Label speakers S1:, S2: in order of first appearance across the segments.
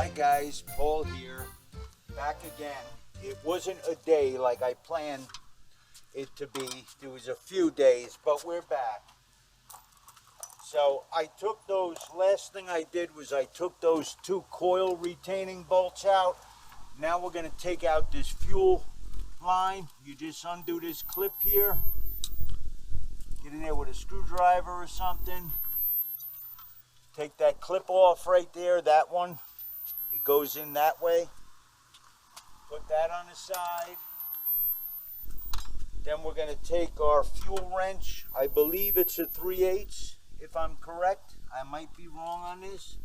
S1: Hi guys, Paul here, back again. It wasn't a day like I planned it to be. It was a few days, but we're back. So I took those, last thing I did was I took those two coil retaining bolts out. Now we're gonna take out this fuel line. You just undo this clip here. Get in there with a screwdriver or something. Take that clip off right there, that one. It goes in that way. Put that on the side. Then we're going to take our fuel wrench. I believe it's a 3/8, if I'm correct. I might be wrong on this.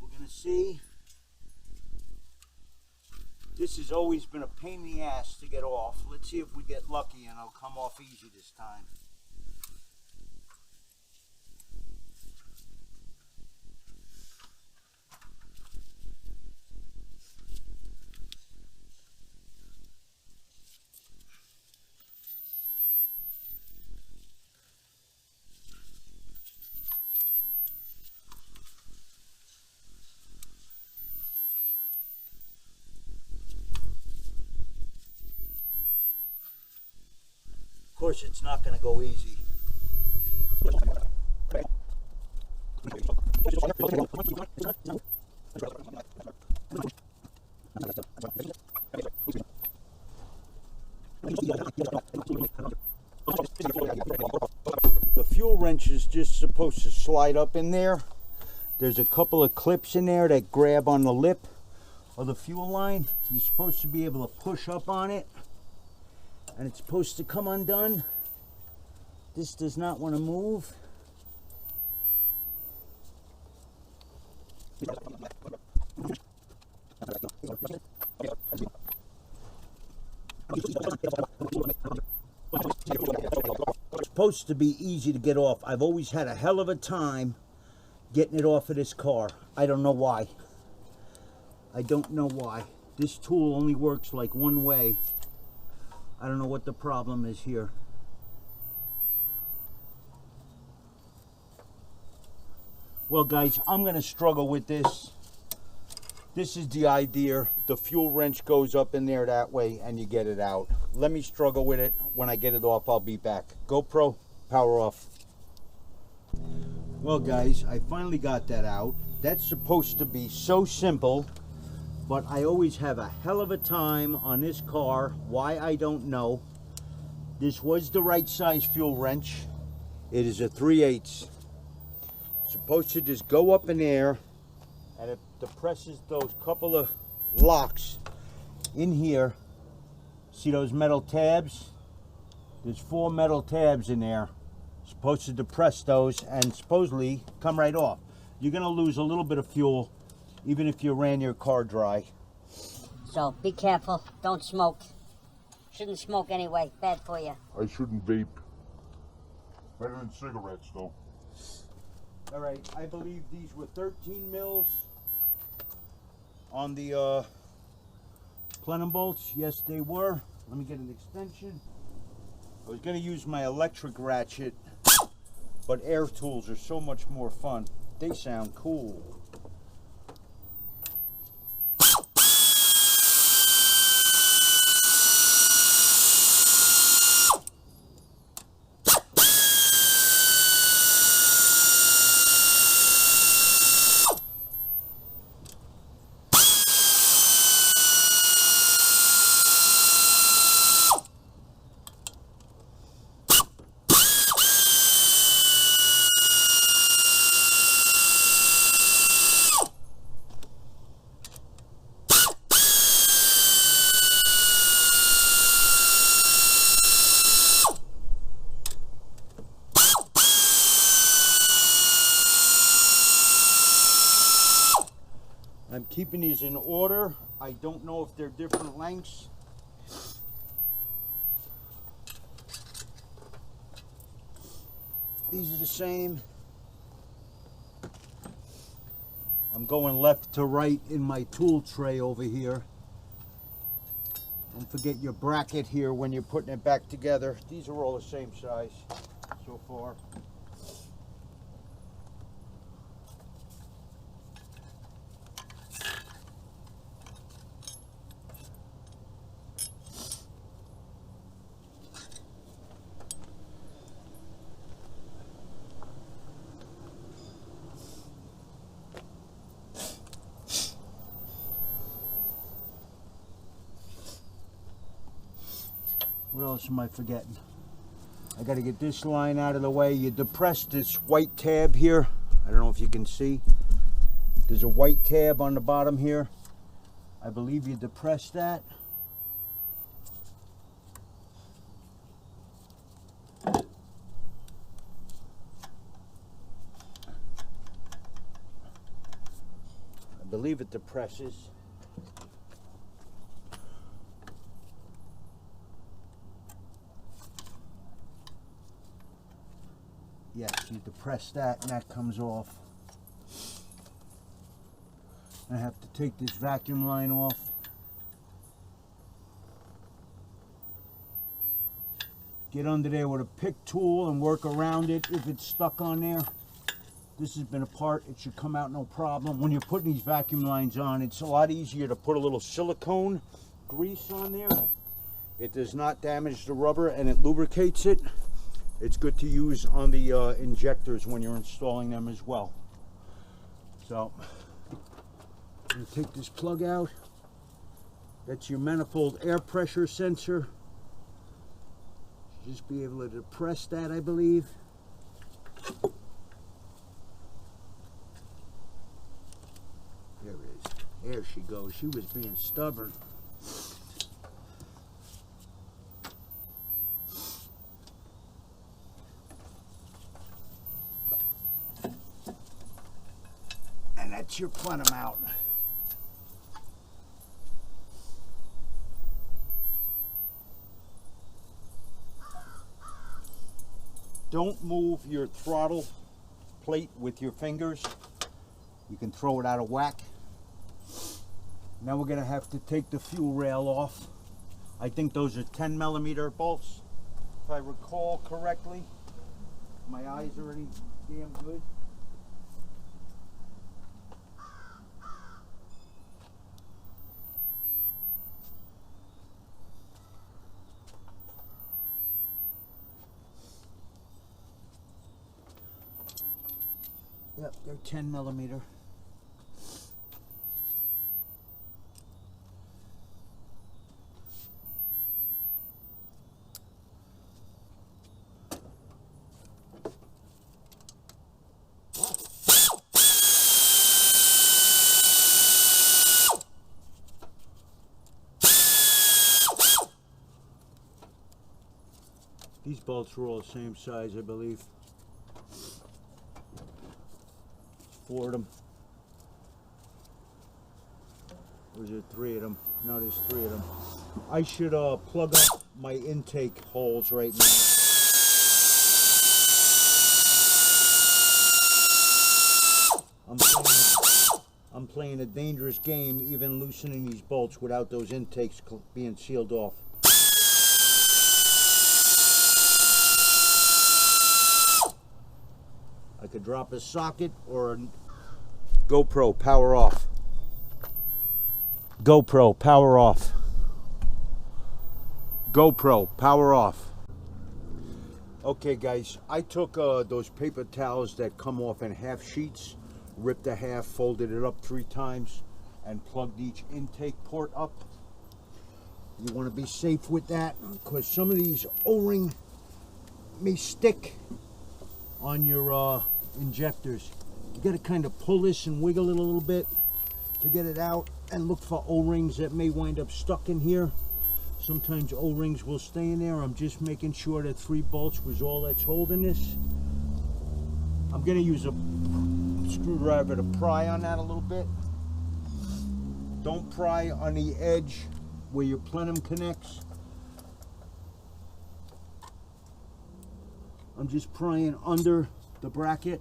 S1: We're going to see. This has always been a pain in the ass to get off. Let's see if we get lucky and it'll come off easy this time. Of course, it's not going to go easy. The fuel wrench is just supposed to slide up in there. There's a couple of clips in there that grab on the lip of the fuel line. You're supposed to be able to push up on it, and it's supposed to come undone. This does not want to move. It's supposed to be easy to get off. I've always had a hell of a time getting it off of this car. I don't know why. I don't know why. This tool only works like one way. I don't know what the problem is here. Well guys, I'm going to struggle with this. This is the idea. The fuel wrench goes up in there that way and you get it out. Let me struggle with it. When I get it off, I'll be back. GoPro, power off. Well guys, I finally got that out. That's supposed to be so simple, but I always have a hell of a time on this car. Why, I don't know. This was the right size fuel wrench. It is a 3/8. Supposed to just go up in there, and it depresses those couple of locks in here. See those metal tabs? There's 4 metal tabs in there. Supposed to depress those and supposedly come right off. You're gonna lose a little bit of fuel even if you ran your car dry.
S2: So be careful, don't smoke. Shouldn't smoke anyway, bad for you.
S3: I shouldn't vape. Better than cigarettes though.
S1: All right, I believe these were 13 mils on the plenum bolts. Yes, they were. Let me get an extension. I was going to use my electric ratchet, but air tools are so much more fun. They sound cool. I'm keeping these in order. I don't know if they're different lengths. These are the same. I'm going left to right in my tool tray over here. Don't forget your bracket here when you're putting it back together. These are all the same size so far. What else am I forgetting? I got to get this line out of the way. You depress this white tab here. I don't know if you can see. There's a white tab on the bottom here. I believe you depress that. I believe it depresses. Yes, you depress that and that comes off. I have to take this vacuum line off. Get under there with a pick tool and work around it if it's stuck on there. This has been apart, it should come out no problem. When you're putting these vacuum lines on, it's a lot easier to put a little silicone grease on there. It does not damage the rubber and it lubricates it. It's good to use on the injectors when you're installing them as well. So, I'm going to take this plug out. That's your manifold air pressure sensor. Just be able to depress that, I believe. There it is. There she goes. She was being stubborn. And that's your plenum out. Don't move your throttle plate with your fingers. You can throw it out of whack. Now we're gonna have to take the fuel rail off. I think those are 10mm bolts, if I recall correctly. My eyes are already damn good. Yep, they're 10mm. These bolts are all the same size, I believe. 4 of them. Or is there 3 of them? No, there's 3 of them. I should plug up my intake holes right now. I'm playing a dangerous game, even loosening these bolts without those intakes being sealed off. I could drop a socket or a GoPro, power off. GoPro, power off. GoPro, power off. Okay guys, I took those paper towels that come off in half sheets, ripped a half, folded it up 3 times, and plugged each intake port up. You want to be safe with that, because some of these O-ring may stick on your injectors. You got to kind of pull this and wiggle it a little bit to get it out, and look for O-rings that may wind up stuck in here. Sometimes O-rings will stay in there. I'm just making sure that 3 bolts was all that's holding this. I'm going to use a screwdriver to pry on that a little bit. Don't pry on the edge where your plenum connects. I'm just prying under the bracket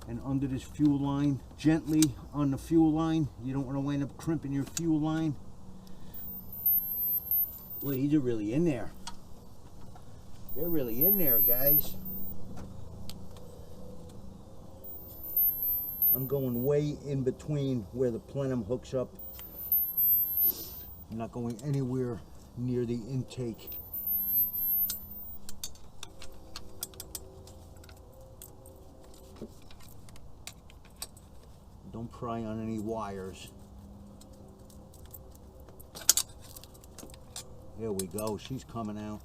S1: and under this fuel line, gently on the fuel line. You don't want to wind up crimping your fuel line. Well, these are really in there. They're really in there, guys. I'm going way in between where the plenum hooks up. I'm not going anywhere near the intake. Don't pry on any wires. There we go, she's coming out.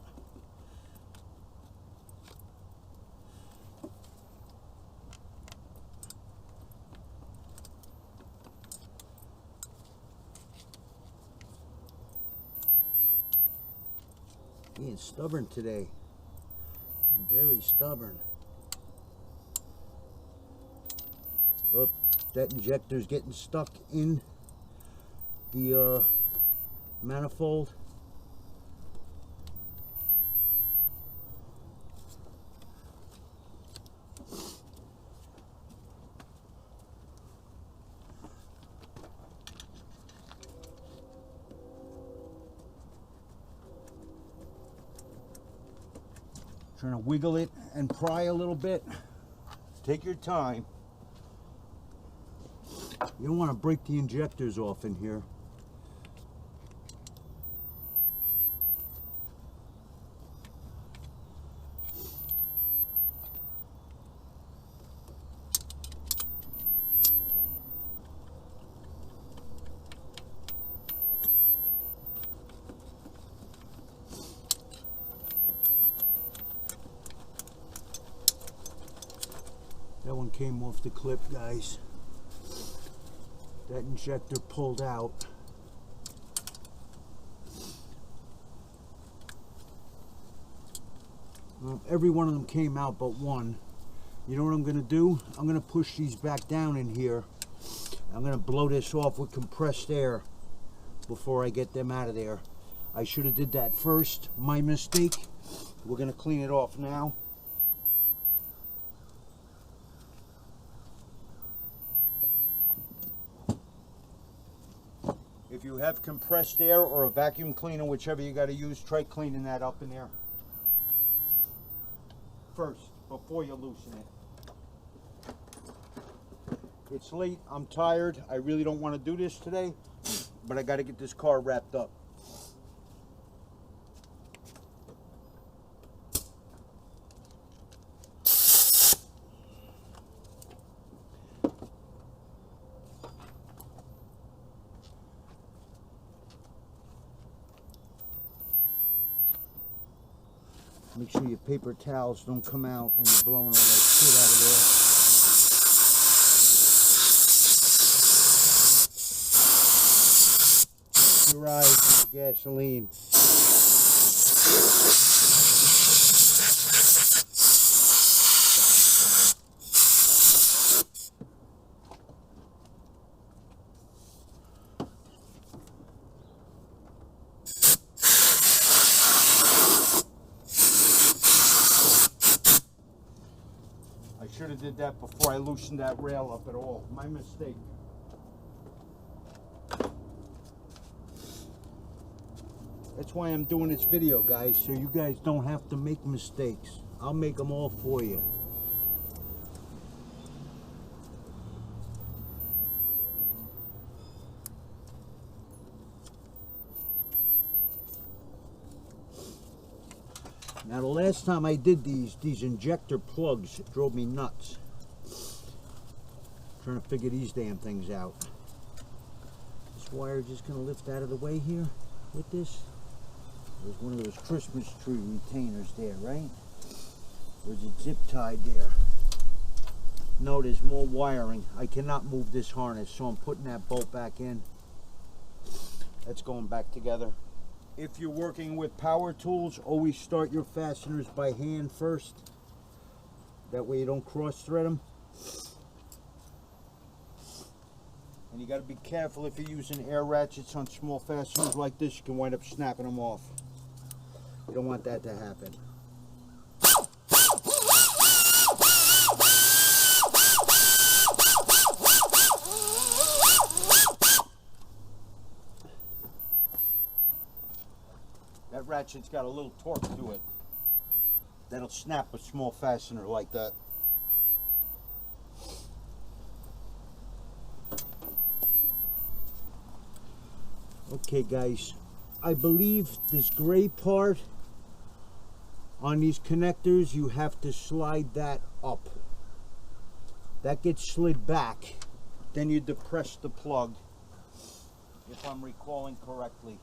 S1: Being stubborn today. Very stubborn. Look, that injector's getting stuck in the manifold. Trying to wiggle it and pry a little bit. Take your time. You don't want to break the injectors off in here. That one came off the clip, guys. That injector pulled out. Well, every one of them came out but one. You know what I'm going to do? I'm going to push these back down in here. I'm going to blow this off with compressed air before I get them out of there. I should have did that first. My mistake. We're going to clean it off now. If you have compressed air or a vacuum cleaner, whichever you got to use, try cleaning that up in there first before you loosen it. It's late, I'm tired, I really don't want to do this today, but I got to get this car wrapped up. Make sure your paper towels don't come out when you're blowing all that shit out of there. Your eyes, gasoline. Should have did that before I loosened that rail up at all. My mistake. That's why I'm doing this video, guys, so you guys don't have to make mistakes. I'll make them all for you. Now the last time I did these injector plugs, it drove me nuts. Trying to figure these damn things out. This wire is just going to lift out of the way here with this. There's one of those Christmas tree retainers there, right? Or is it zip tied there? No, there's more wiring. I cannot move this harness, so I'm putting that bolt back in. That's going back together. If you're working with power tools, always start your fasteners by hand first. That way you don't cross thread them. And you got to be careful if you're using air ratchets on small fasteners like this, you can wind up snapping them off. You don't want that to happen. That ratchet's got a little torque to it that'll snap a small fastener like that. Okay guys, I believe this gray part on these connectors, you have to slide that up. That gets slid back, then you depress the plug, if I'm recalling correctly.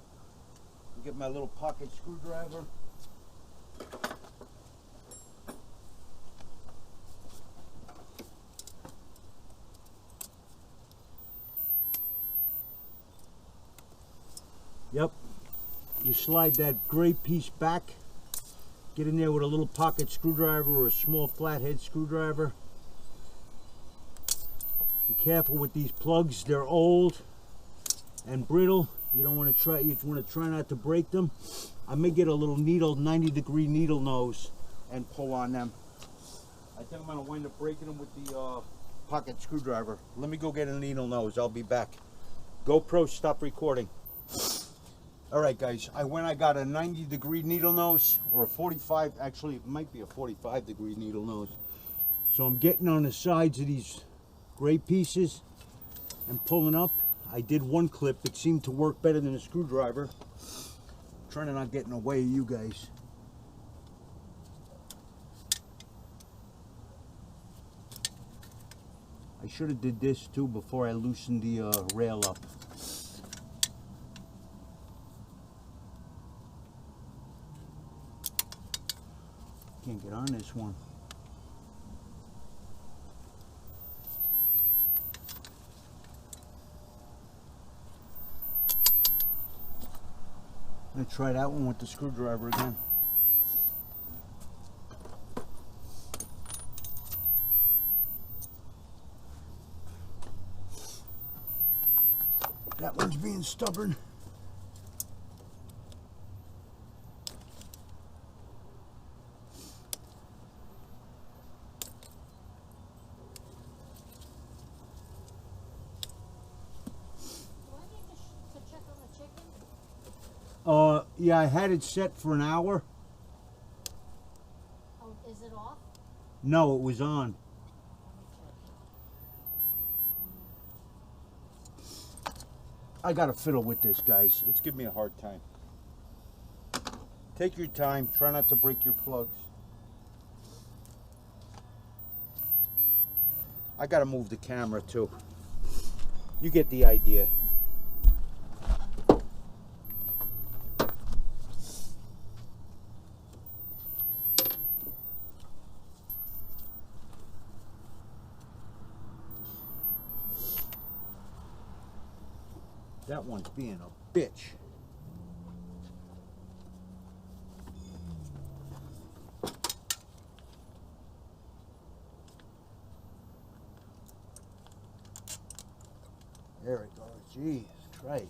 S1: Get my little pocket screwdriver. Yep. You slide that gray piece back. Get in there with a little pocket screwdriver or a small flathead screwdriver. Be careful with these plugs. They're old and brittle. You don't want to try. You want to try not to break them. I may get a little needle, 90-degree needle nose, and pull on them. I think I'm going to wind up breaking them with the pocket screwdriver. Let me go get a needle nose. I'll be back. GoPro, stop recording. All right, guys. I got a 90-degree needle nose, or a 45. Actually, it might be a 45-degree needle nose. So I'm getting on the sides of these gray pieces and pulling up. I did one clip. It seemed to work better than a screwdriver. Trying to not get in the way of you guys. I should have did this too before I loosened the rail up. Can't get on this one. I'm going to try that one with the screwdriver again. That one's being stubborn. Yeah, I had it set for an hour.
S2: Oh, is it off?
S1: No, it was on. I gotta fiddle with this, guys. It's giving me a hard time. Take your time. Try not to break your plugs. I gotta move the camera too. You get the idea. That one's being a bitch. There it goes. Jeez, right.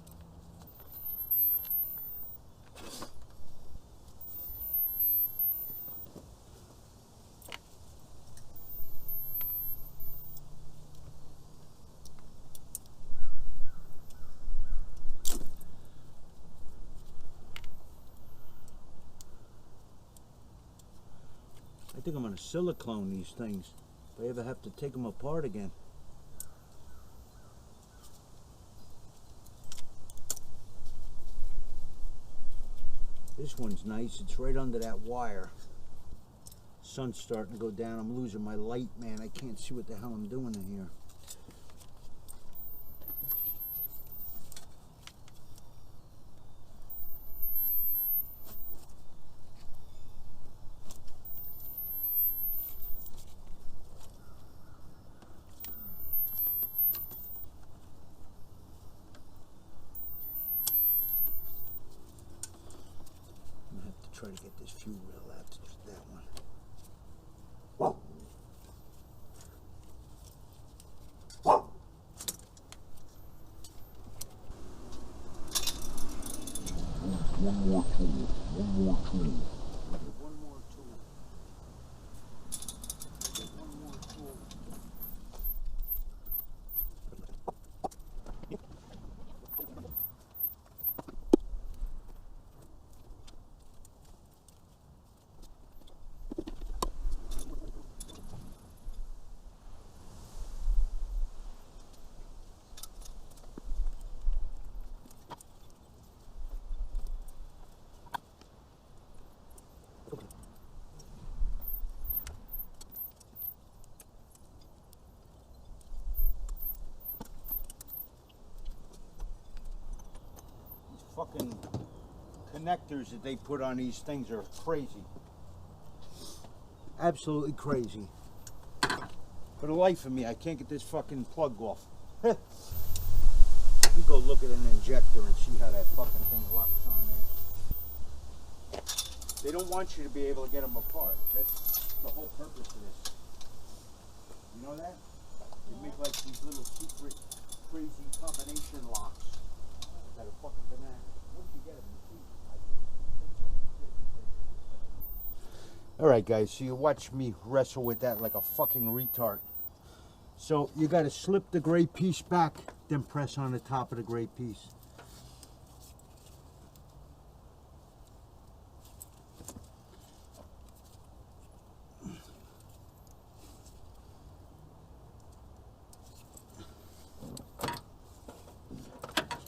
S1: I think I'm going to silicone these things if I ever have to take them apart again. This one's nice. It's right under that wire. Sun's starting to go down. I'm losing my light, man. I can't see what the hell I'm doing in here. Try to get this fuel rail out to that one. Whoa. One more tool. One more tool. One more tool. One more tool. Fucking connectors that they put on these things are crazy. Absolutely crazy. For the life of me, I can't get this fucking plug off. You go look at an injector and see how that fucking thing locks on there. They don't want you to be able to get them apart. That's the whole purpose of this. You know that? They make like these little secret, crazy combination locks that are fucking bananas. Once you get them, you see. Alright guys, so you watch me wrestle with that like a fucking retard. So you got to slip the gray piece back, then press on the top of the gray piece.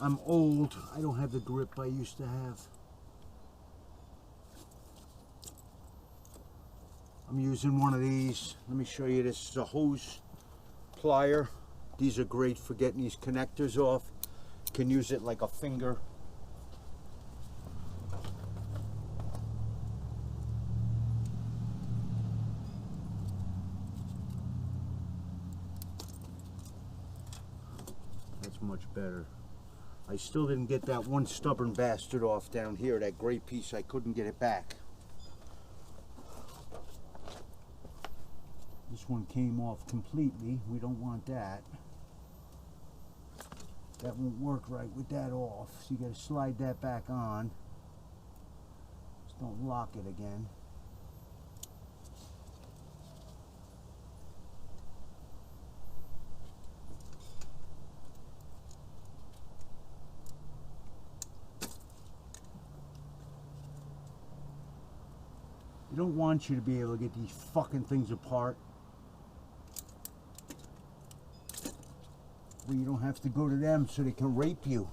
S1: I'm old, I don't have the grip I used to have. I'm using one of these. Let me show you this. It's a hose plier. These are great for getting these connectors off. You can use it like a finger. That's much better. I still didn't get that one stubborn bastard off down here, that gray piece. I couldn't get it back. This one came off completely. We don't want that. That won't work right with that off. So you got to slide that back on. Just don't lock it again. They don't want you to be able to get these fucking things apart. Where you don't have to go to them so they can rape you.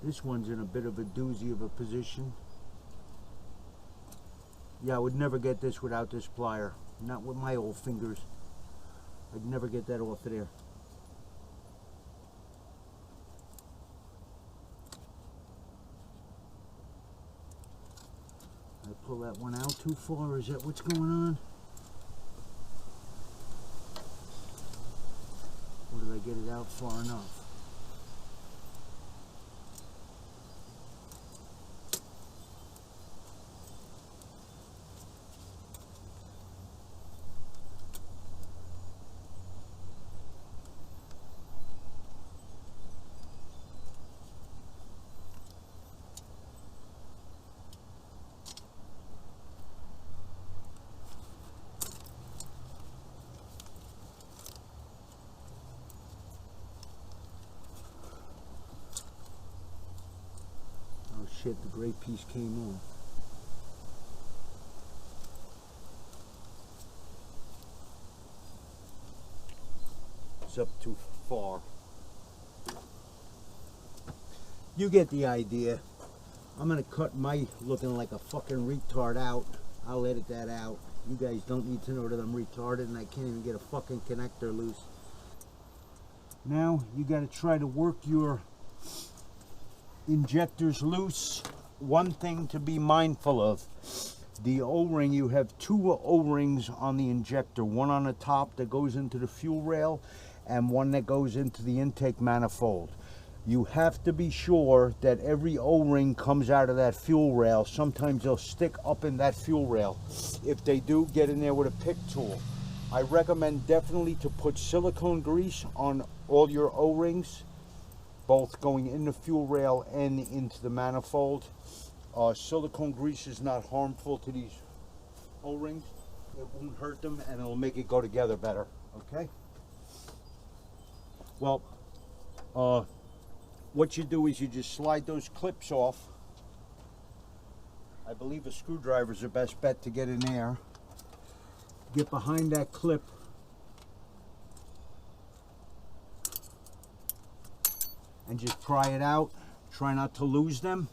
S1: This one's in a bit of a doozy of a position. Yeah, I would never get this without this plier. Not with my old fingers. I'd never get that off of there. I pull that one out too far, or is that what's going on? Or did I get it out far enough? Shit, the gray piece came off. It's up too far. You get the idea. I'm gonna cut my looking like a fucking retard out. I'll edit that out. You guys don't need to know that I'm retarded and I can't even get a fucking connector loose. Now you gotta try to work your injectors loose. One thing to be mindful of, the O-ring, you have two O-rings on the injector, one on the top that goes into the fuel rail and one that goes into the intake manifold. You have to be sure that every O-ring comes out of that fuel rail. Sometimes they'll stick up in that fuel rail. If they do, get in there with a pick tool. I recommend definitely to put silicone grease on all your O-rings, both going in the fuel rail and into the manifold. Silicone grease is not harmful to these O-rings. It won't hurt them and it'll make it go together better, okay? Well, what you do is you just slide those clips off. I believe a screwdriver is the best bet to get in there. get behind that clip. And just pry it out. Try not to lose them.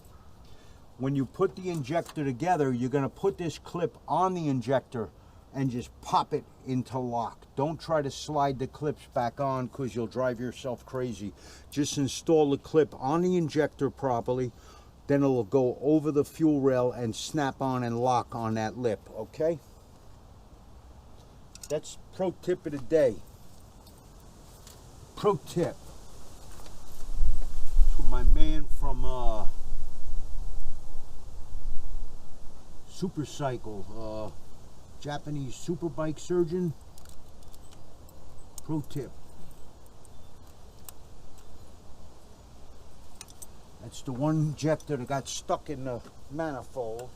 S1: When you put the injector together, you're going to put this clip on the injector and just pop it into lock. Don't try to slide the clips back on because you'll drive yourself crazy. Just install the clip on the injector properly, then it'll go over the fuel rail and snap on and lock on that lip, okay? That's pro tip of the day. Pro tip. To my man from Supercycle, Japanese superbike surgeon. Pro tip. That's the one injector that got stuck in the manifold.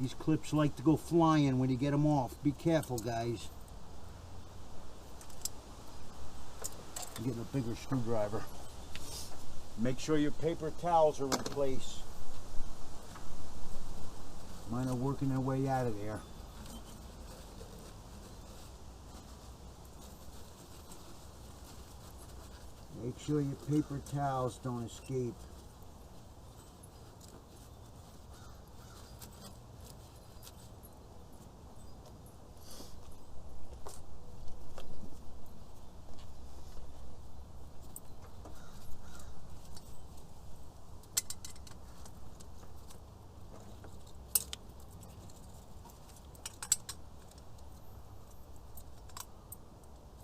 S1: These clips like to go flying when you get them off. Be careful, guys. I'm getting a bigger screwdriver. Make sure your paper towels are in place. Mine are working their way out of there. Make sure your paper towels don't escape.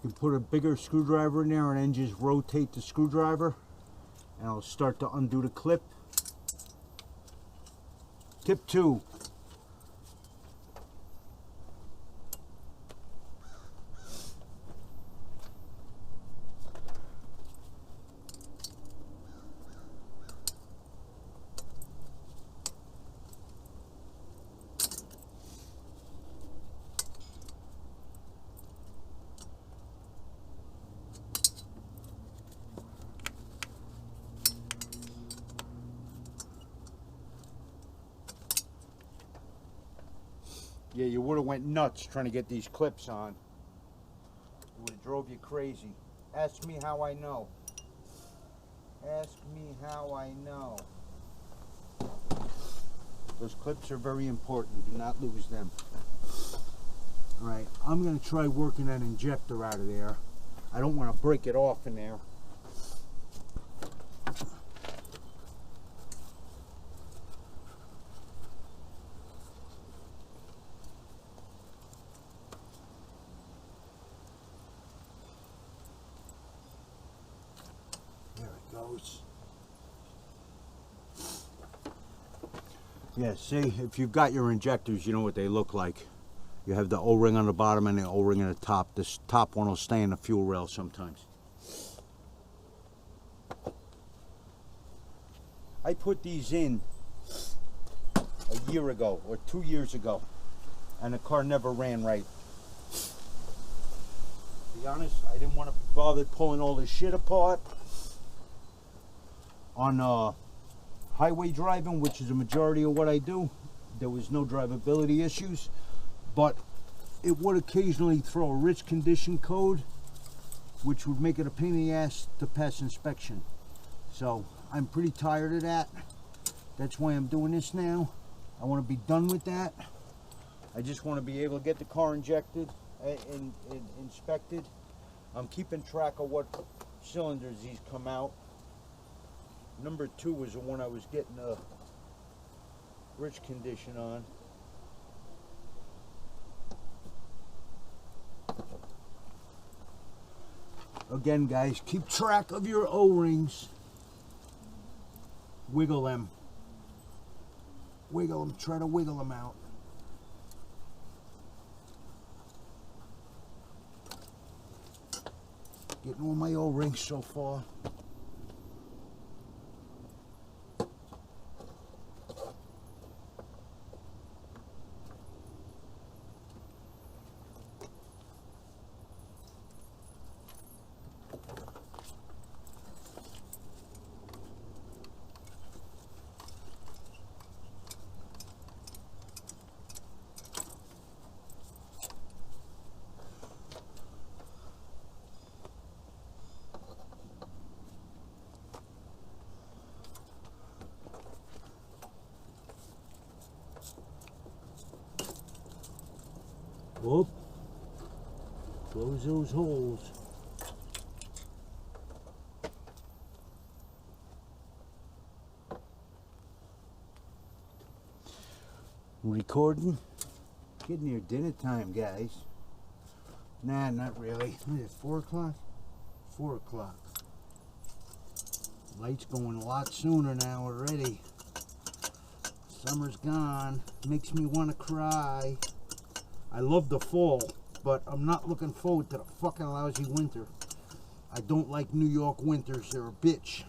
S1: You put a bigger screwdriver in there and then just rotate the screwdriver and I'll start to undo the clip. Tip 2. Yeah, you would have went nuts trying to get these clips on. It would have drove you crazy. Ask me how I know. Ask me how I know. Those clips are very important. Do not lose them. Alright, I'm going to try working that injector out of there. I don't want to break it off in there. Yeah, see, if you've got your injectors, you know what they look like. You have the O-ring on the bottom and the O-ring on the top. This top one will stay in the fuel rail sometimes. I put these in a year ago or 2 years ago, and the car never ran right. To be honest, I didn't want to bother pulling all this shit apart. On highway driving, which is a majority of what I do, there was no drivability issues, but it would occasionally throw a rich condition code, which would make it a pain in the ass to pass inspection. So I'm pretty tired of that. That's why I'm doing this now. I want to be done with that. I just want to be able to get the car injected and inspected. I'm keeping track of what cylinders these come out. Number 2 was the one I was getting a rich condition on. Again, guys, keep track of your O-rings. Wiggle them. Wiggle them. Try to wiggle them out. Getting all my O-rings so far. Whoop. Close those holes. Recording? Getting near dinner time, guys. Nah, not really. What is it, 4 o'clock? 4 o'clock. Light's going a lot sooner now already. Summer's gone. Makes me want to cry. I love the fall, but I'm not looking forward to the fucking lousy winter. I don't like New York winters. They're a bitch.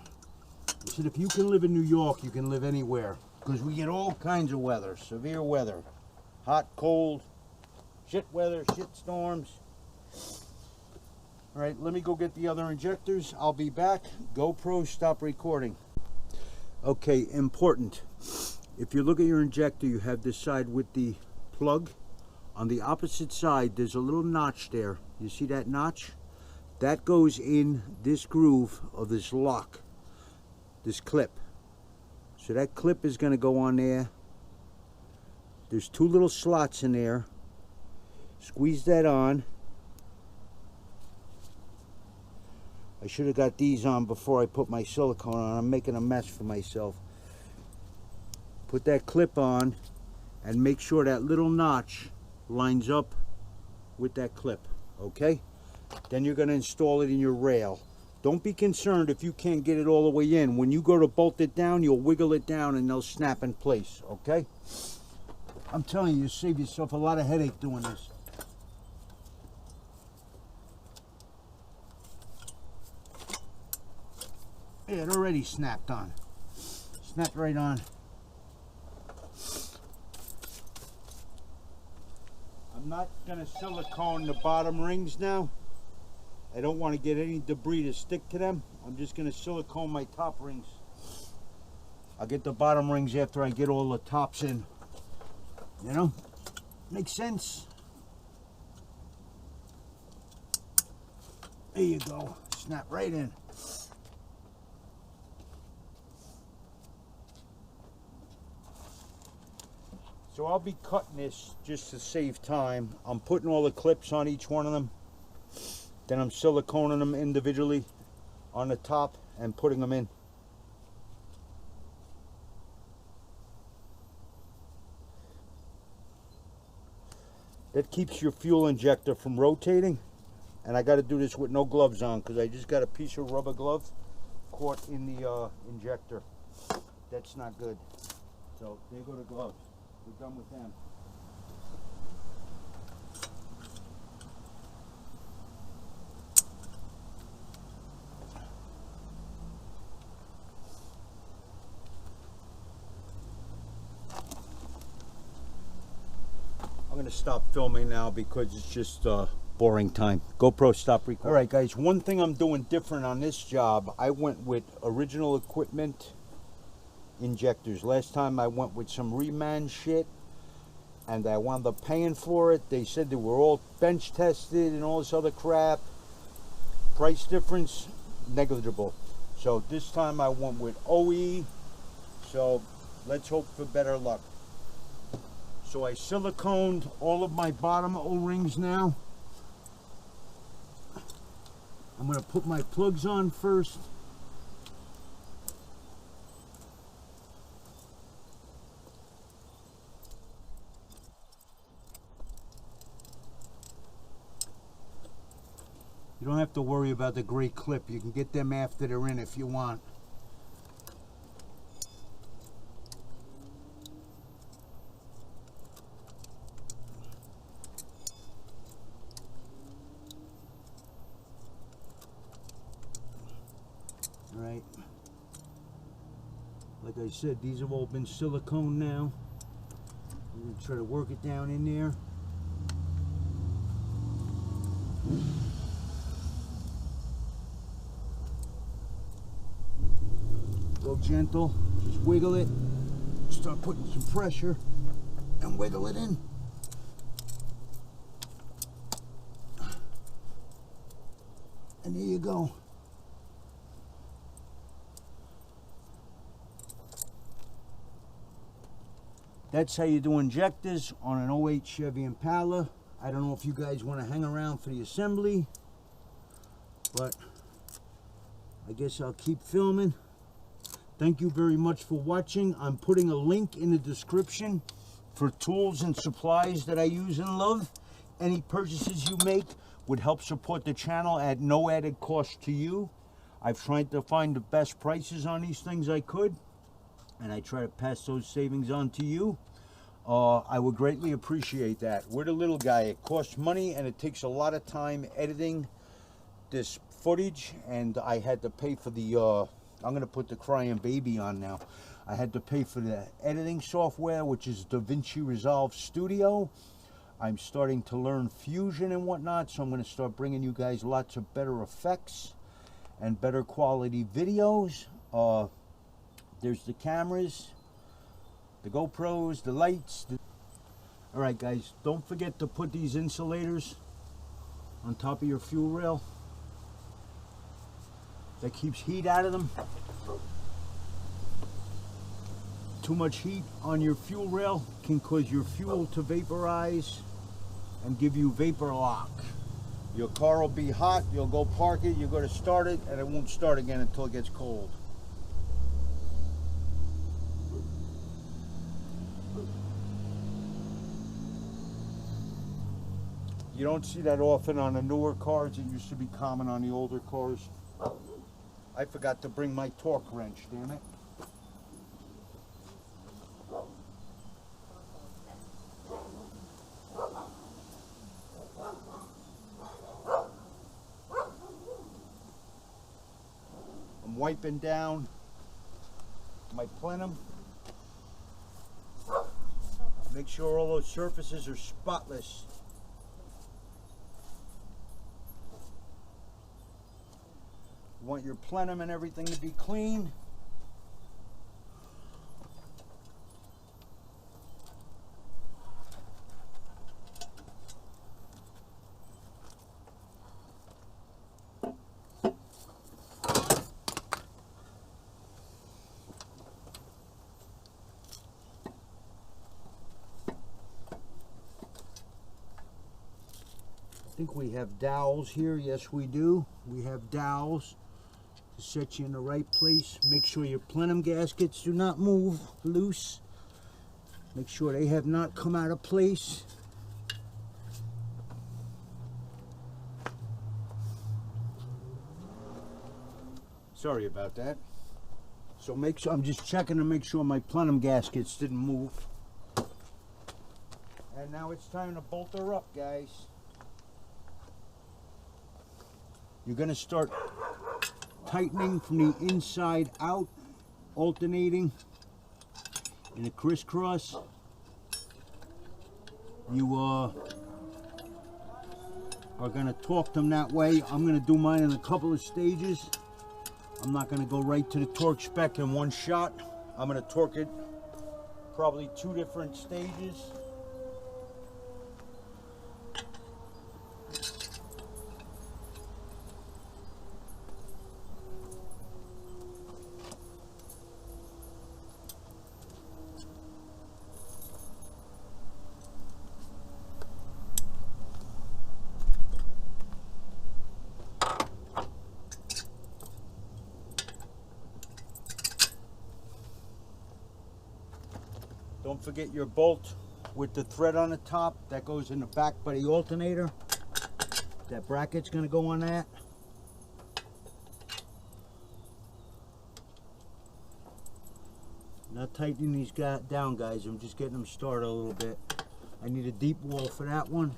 S1: I said if you can live in New York, you can live anywhere. Because we get all kinds of weather. Severe weather. Hot, cold, shit weather, shit storms. All right, let me go get the other injectors. I'll be back. GoPro, stop recording. Okay, important. If you look at your injector, you have this side with the plug. On the opposite side, there's a little notch there. You see that notch? That goes in this groove of this lock, this clip. So that clip is going to go on there. There's 2 little slots in there. Squeeze that on. I should have got these on before I put my silicone on. I'm making a mess for myself. Put that clip on and make sure that little notch lines up with that clip, okay? Then you're going to install it in your rail. Don't be concerned if you can't get it all the way in. When you go to bolt it down, you'll wiggle it down and they'll snap in place, okay? I'm telling you, you save yourself a lot of headache doing this. Yeah, it already snapped on. Snapped right on. I'm not going to silicone the bottom rings now. I don't want to get any debris to stick to them. I'm just going to silicone my top rings. I'll get the bottom rings after I get all the tops in. You know? Makes sense. There you go. Snap right in. So I'll be cutting this just to save time. I'm putting all the clips on each one of them. Then I'm siliconing them individually on the top and putting them in. That keeps your fuel injector from rotating. And I got to do this with no gloves on because I just got a piece of rubber glove caught in the injector. That's not good. So there go the gloves. We're done with them. I'm going to stop filming now because it's just boring time. GoPro, stop recording. All right, guys, one thing I'm doing different on this job, I went with original equipment injectors. Last time I went with some reman shit and I wound up paying for it. They said they were all bench tested and all this other crap. Price difference, negligible. So this time I went with OE. So let's hope for better luck. So I siliconed all of my bottom O-rings now. I'm going to put my plugs on first. You don't have to worry about the gray clip. You can get them after they're in if you want. All right. Like I said, these have all been silicone now. I'm going to try to work it down in there. Go gentle, just wiggle it, start putting some pressure and wiggle it in. And there you go. That's how you do injectors on an 08 Chevy Impala. I don't know if you guys want to hang around for the assembly, but I guess I'll keep filming. Thank you very much for watching. I'm putting a link in the description for tools and supplies that I use and love. Any purchases you make would help support the channel at no added cost to you. I've tried to find the best prices on these things I could, and I try to pass those savings on to you. I would greatly appreciate that. We're the little guy. It costs money and it takes a lot of time editing this footage, and I had to pay for the I'm gonna put the crying baby on now. I had to pay for the editing software, which is DaVinci Resolve Studio. I'm starting to learn Fusion and whatnot, so I'm gonna start bringing you guys lots of better effects and better quality videos. There's the cameras, the GoPros, the lights. All right, guys, don't forget to put these insulators on top of your fuel rail. That keeps heat out of them. Too much heat on your fuel rail can cause your fuel to vaporize and give you vapor lock. Your car will be hot, you'll go park it, you're going to start it, and it won't start again until it gets cold. You don't see that often on the newer cars. It used to be common on the older cars. I forgot to bring my torque wrench, damn it. I'm wiping down my plenum. Make sure all those surfaces are spotless. You want your plenum and everything to be clean. I think we have dowels here. Yes, we do. We have dowels to set you in the right place. Make sure your plenum gaskets do not move loose. Make sure they have not come out of place. Sorry about that. So make sure, I'm just checking to make sure my plenum gaskets didn't move. And now it's time to bolt her up, guys. You're going to start tightening from the inside out, alternating in a crisscross. You are going to torque them that way. I'm going to do mine in a couple of stages. I'm not going to go right to the torque spec in one shot. I'm going to torque it probably 2 different stages. Don't forget your bolt with the thread on the top. That goes in the back by the alternator. That bracket's going to go on that. Not tightening these down, guys. I'm just getting them started a little bit. I need a deep wall for that one.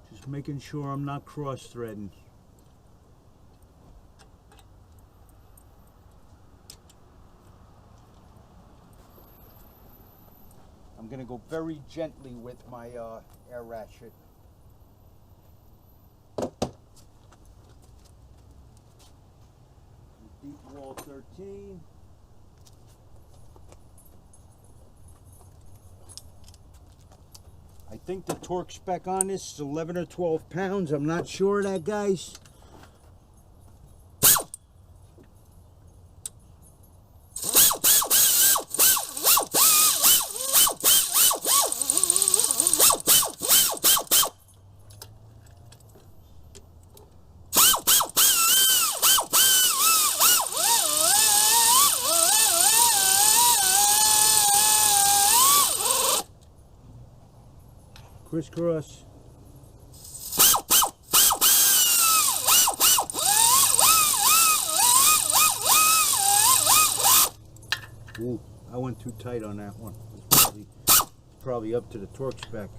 S1: Just making sure I'm not cross-threading. I'm going to go very gently with my air ratchet. Deep wall 13. I think the torque spec on this is 11 or 12 pounds. I'm not sure of that, guys. crisscross. Ooh, I went too tight on that one. It's probably up to the torque spec.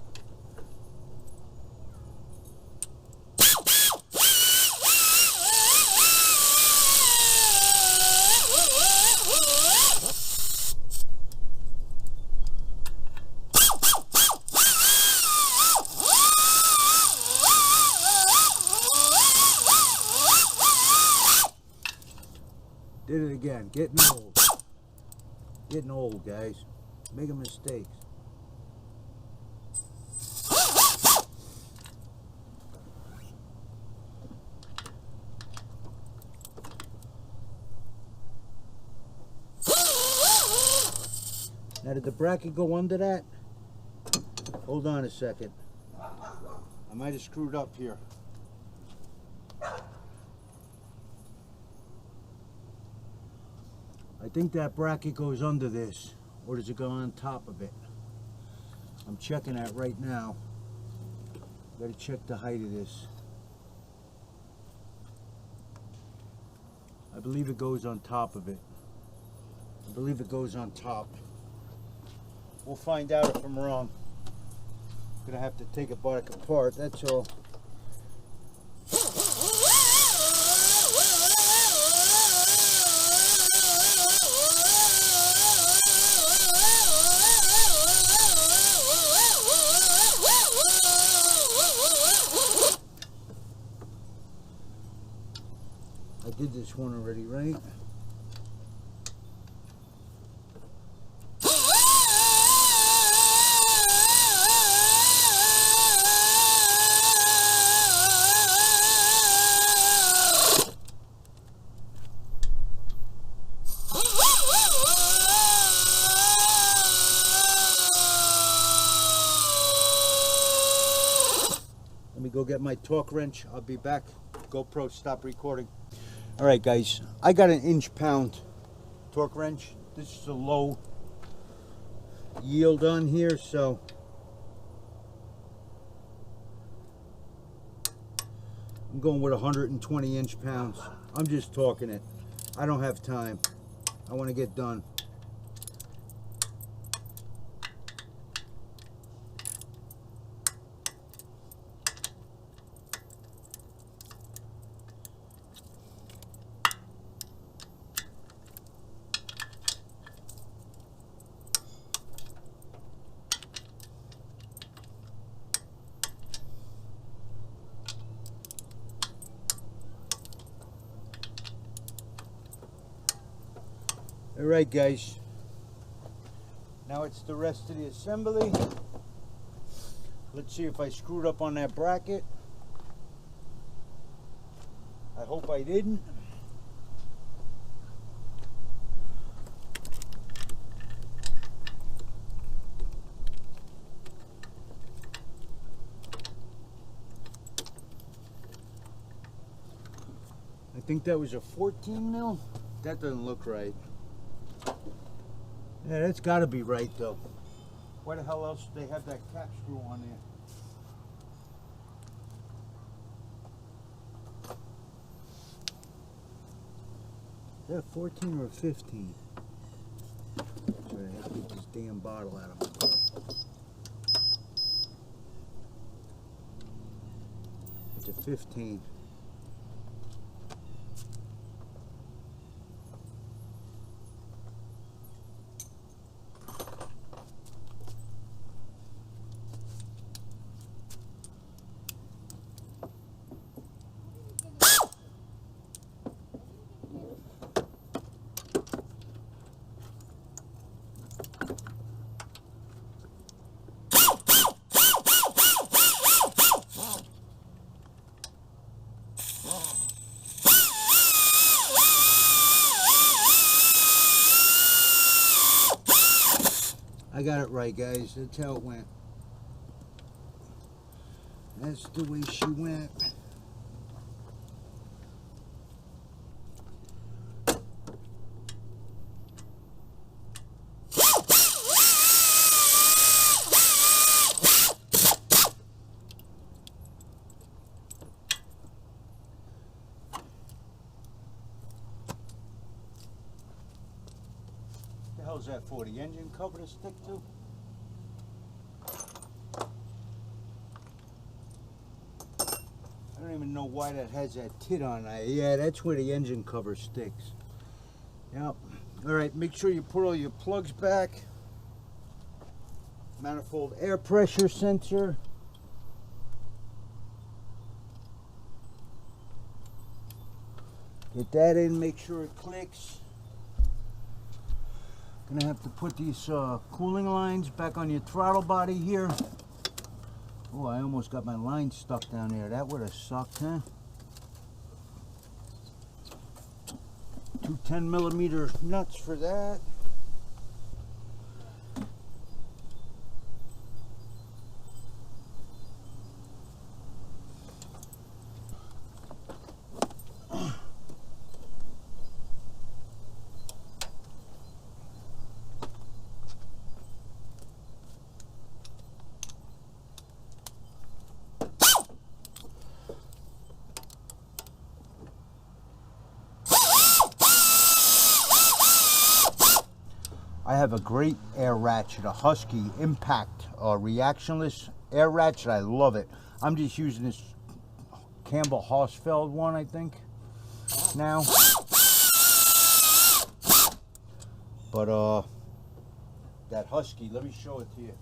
S1: Did it again. Getting old. Getting old, guys. Making mistakes. Now, did the bracket go under that? Hold on a second. I might have screwed up here. I think that bracket goes under this, or does it go on top of it? I'm checking that right now. Gotta check the height of this. I believe it goes on top of it. I believe it goes on top. We'll find out if I'm wrong. Gonna have to take it back apart, that's all. I did this one already, right? Let me go get my torque wrench. I'll be back. GoPro, stop recording. All right, guys, I got an inch-pound torque wrench. This is a low yield on here, so I'm going with 120 inch-pounds. I'm just talking it. I don't have time. I want to get done. Alright, guys, now it's the rest of the assembly. Let's see if I screwed up on that bracket. I hope I didn't. I think that was a 14 mil. That doesn't look right. Yeah, that's got to be right, though. Why the hell else do they have that cap screw on there? Is that a 14 or a 15? Sorry, I have to get this damn bottle out of my way. It's a 15. I got it right, guys. That's how it went. That's the way she went. hell's that for? The engine cover to stick to? I don't even know why that has that tit on it. Yeah, that's where the engine cover sticks. Yep. Alright, make sure you put all your plugs back. Manifold air pressure sensor. Get that in, make sure it clicks. Gonna have to put these cooling lines back on your throttle body here. Oh, I almost got my line stuck down there. That would have sucked, huh? Two 10mm nuts for that. I have a great air ratchet, a Husky Impact reactionless air ratchet. I love it. I'm just using this Campbell Hausfeld one, I think, now. But that Husky, let me show it to you.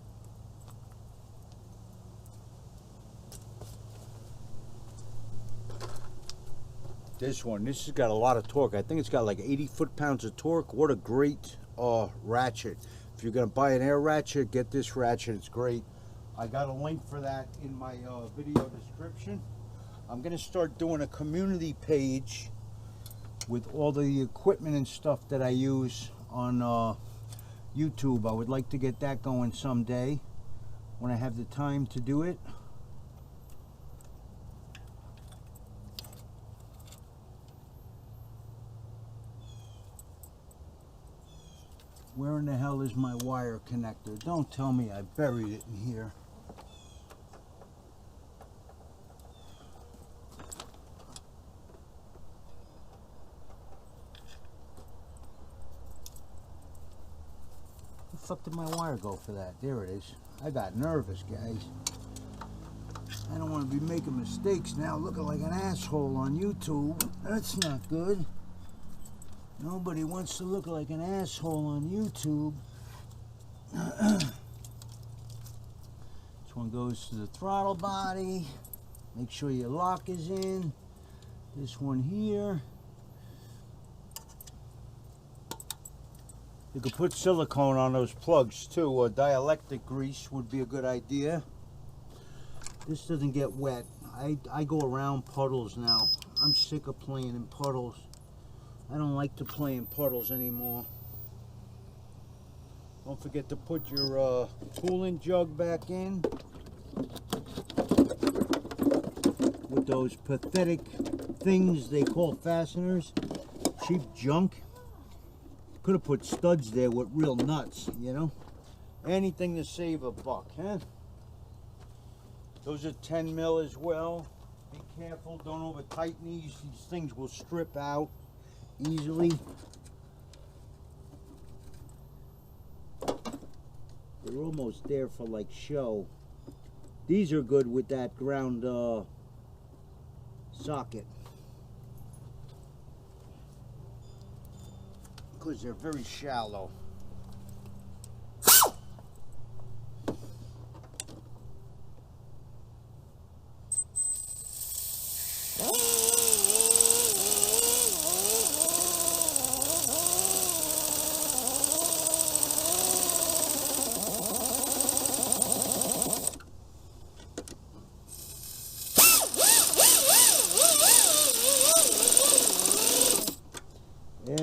S1: This has got a lot of torque. I think it's got like 80 foot-pounds of torque. What a great ratchet. If you're gonna buy an air ratchet, get this ratchet. It's great. I got a link for that in my video description. I'm gonna start doing a community page with all the equipment and stuff that I use on YouTube. I would like to get that going someday when I have the time to do it. Where in the hell is my wire connector? Don't tell me I buried it in here. Where the fuck did my wire go for that? There it is. I got nervous, guys. I don't want to be making mistakes now, looking like an asshole on YouTube. That's not good. Nobody wants to look like an asshole on YouTube. This one goes to the throttle body. Make sure your lock is in. This one here. You could put silicone on those plugs too, or dielectric grease would be a good idea. This doesn't get wet. I go around puddles now. I'm sick of playing in puddles. I don't like to play in puddles anymore. Don't forget to put your coolant jug back in with those pathetic things they call fasteners. Cheap junk. Could have put studs there with real nuts, you know. Anything to save a buck, huh? Those are 10 mil as well. Be careful, don't over tighten these. These things will strip out easily. They're almost there for like show. These are good with that ground socket because they're very shallow.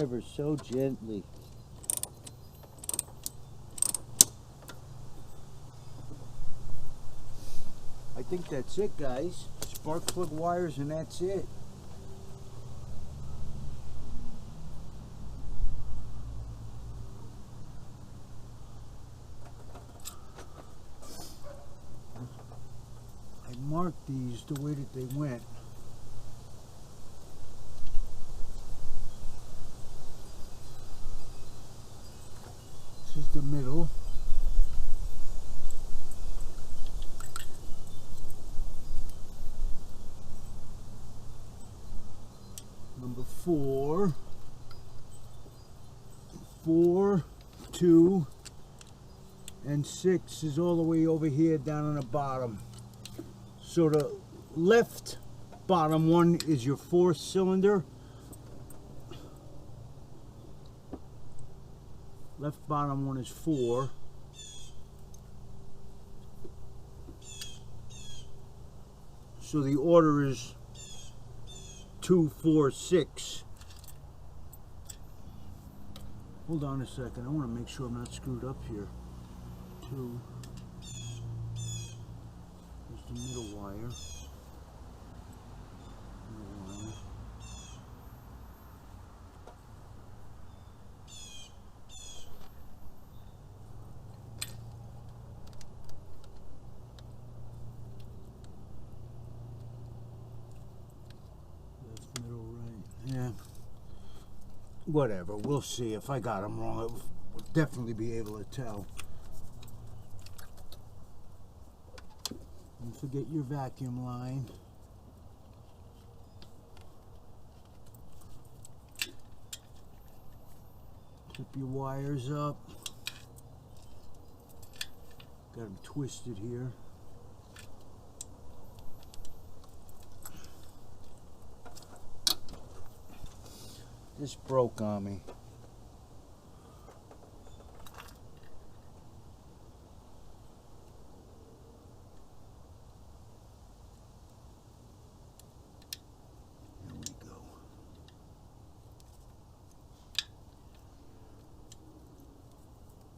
S1: Ever so gently. I think that's it, guys. Spark plug wires and that's it. I marked these the way that they went. 2, and 6 is all the way over here down on the bottom. So the left bottom one is your 4th cylinder. Left bottom one is 4. So the order is 2, 4, 6. Hold on a second. I want to make sure I'm not screwed up here. 2. There's the middle wire. Middle wire. Left, middle, right. Yeah. Whatever, we'll see. If I got them wrong, I will definitely be able to tell. Don't forget your vacuum line. Clip your wires up. Got them twisted here. This broke on me. There we go.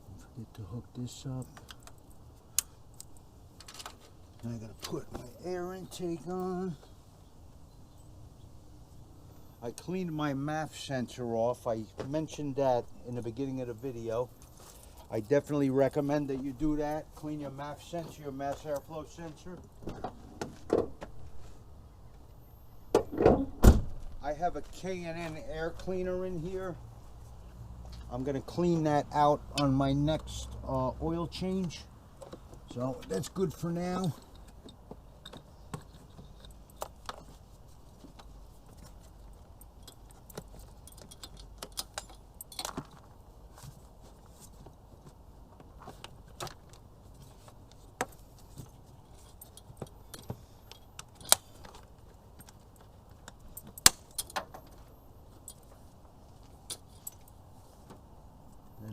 S1: Don't forget to hook this up. Now I gotta put my air intake on. I cleaned my MAF sensor off. I mentioned that in the beginning of the video. I definitely recommend that you do that. Clean your MAF sensor, your mass airflow sensor. I have a K&N air cleaner in here. I'm going to clean that out on my next oil change. So that's good for now.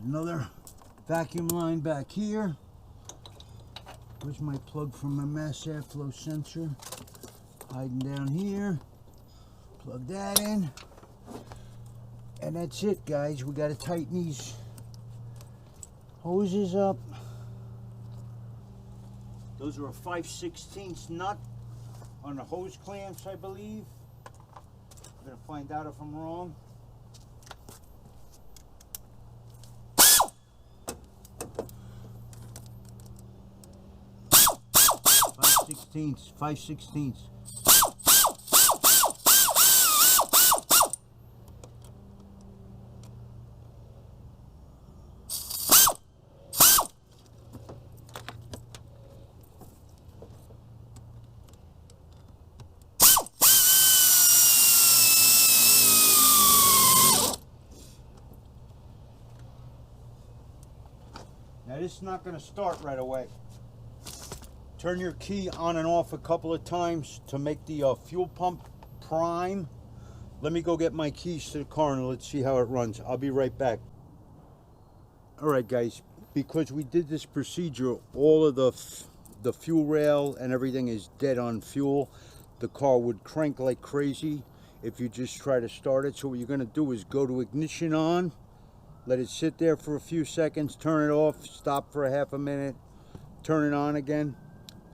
S1: Another vacuum line back here. Where's my plug for my mass airflow sensor? Hiding down here. Plug that in. And that's it, guys. We got to tighten these hoses up. Those are a 5/16 nut on the hose clamps, I believe. I'm going to find out if I'm wrong. 5/16. Now this is not going to start right away. Turn your key on and off a couple of times to make the fuel pump prime. Let me go get my keys to the car and let's see how it runs. I'll be right back. Alright guys, because we did this procedure, all of the fuel rail and everything is dead on fuel. The car would crank like crazy if you just try to start it. So what you're going to do is go to ignition on, let it sit there for a few seconds, turn it off, stop for a half a minute, turn it on again.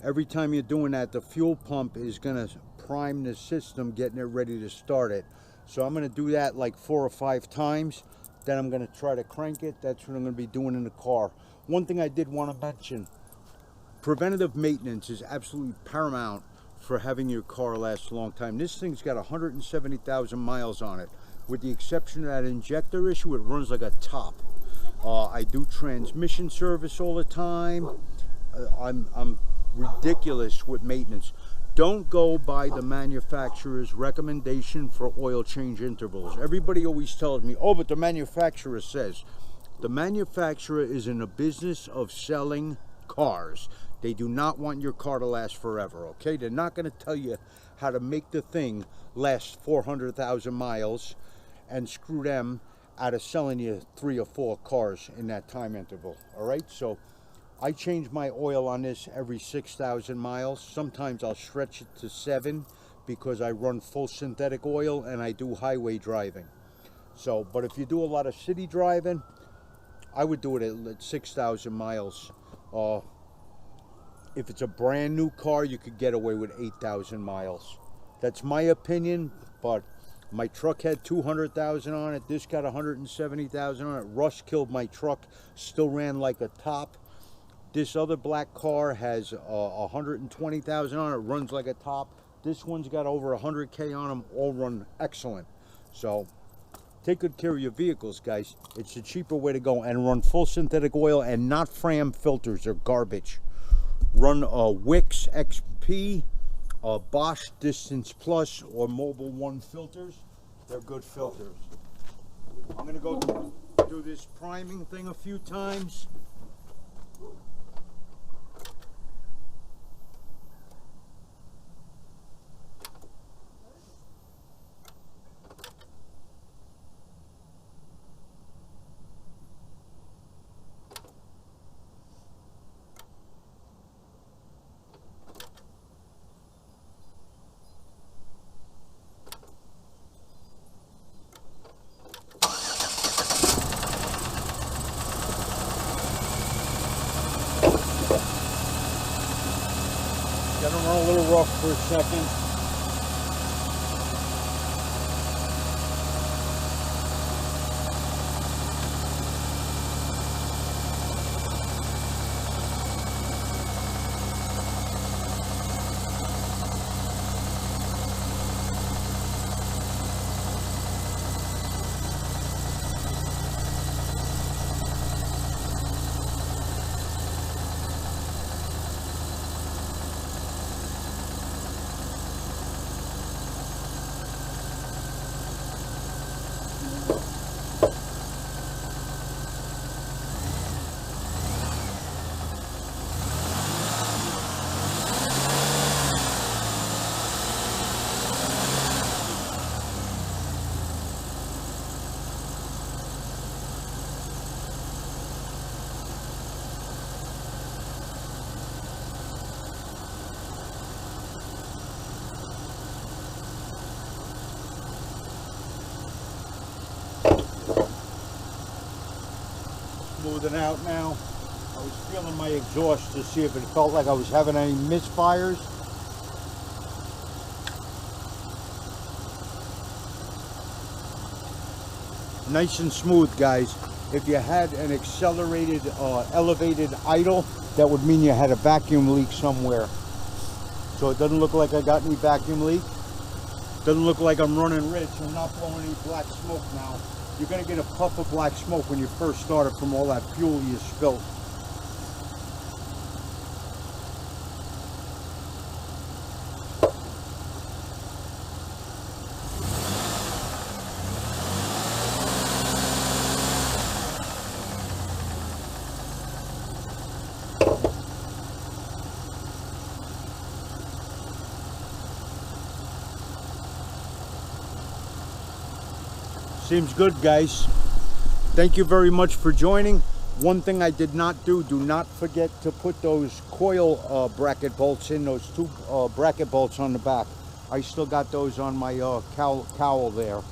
S1: Every time you're doing that, the fuel pump is going to prime the system, getting it ready to start it. So I'm going to do that like 4 or 5 times. Then I'm going to try to crank it. That's what I'm going to be doing in the car. One thing I did want to mention, preventative maintenance is absolutely paramount for having your car last a long time. This thing's got 170,000 miles on it. With the exception of that injector issue, it runs like a top. I do transmission service all the time. I'm ridiculous with maintenance. Don't go by the manufacturer's recommendation for oil change intervals. Everybody always tells me, oh, but the manufacturer says. The manufacturer is in the business of selling cars. They do not want your car to last forever, okay? They're not going to tell you how to make the thing last 400,000 miles and screw them out of selling you 3 or 4 cars in that time interval, all right? So I change my oil on this every 6,000 miles. Sometimes I'll stretch it to 7 because I run full synthetic oil and I do highway driving. So, but if you do a lot of city driving, I would do it at 6,000 miles. If it's a brand new car, you could get away with 8,000 miles. That's my opinion, but my truck had 200,000 on it. This got 170,000 on it. Rust killed my truck, still ran like a top. This other black car has 120,000 on it, runs like a top. This one's got over 100K on them, all run excellent. So take good care of your vehicles, guys. It's a cheaper way to go, and run full synthetic oil and not Fram filters. They're garbage. Run Wix XP, Bosch Distance Plus, or Mobile One filters. They're good filters. I'm going to go do this priming thing a few times. Got them run a little rough for a second. Smoothing out now. I was feeling my exhaust to see if it felt like I was having any misfires. Nice and smooth, guys. If you had an accelerated, elevated idle, that would mean you had a vacuum leak somewhere. So it doesn't look like I got any vacuum leak. Doesn't look like I'm running rich. I'm not blowing any black smoke now. You're going to get a puff of black smoke when you first started from all that fuel you spilled. Seems good, guys. Thank you very much for joining. One thing I did not do not forget to put those coil bracket bolts in, those 2 bracket bolts on the back. I still got those on my cowl there.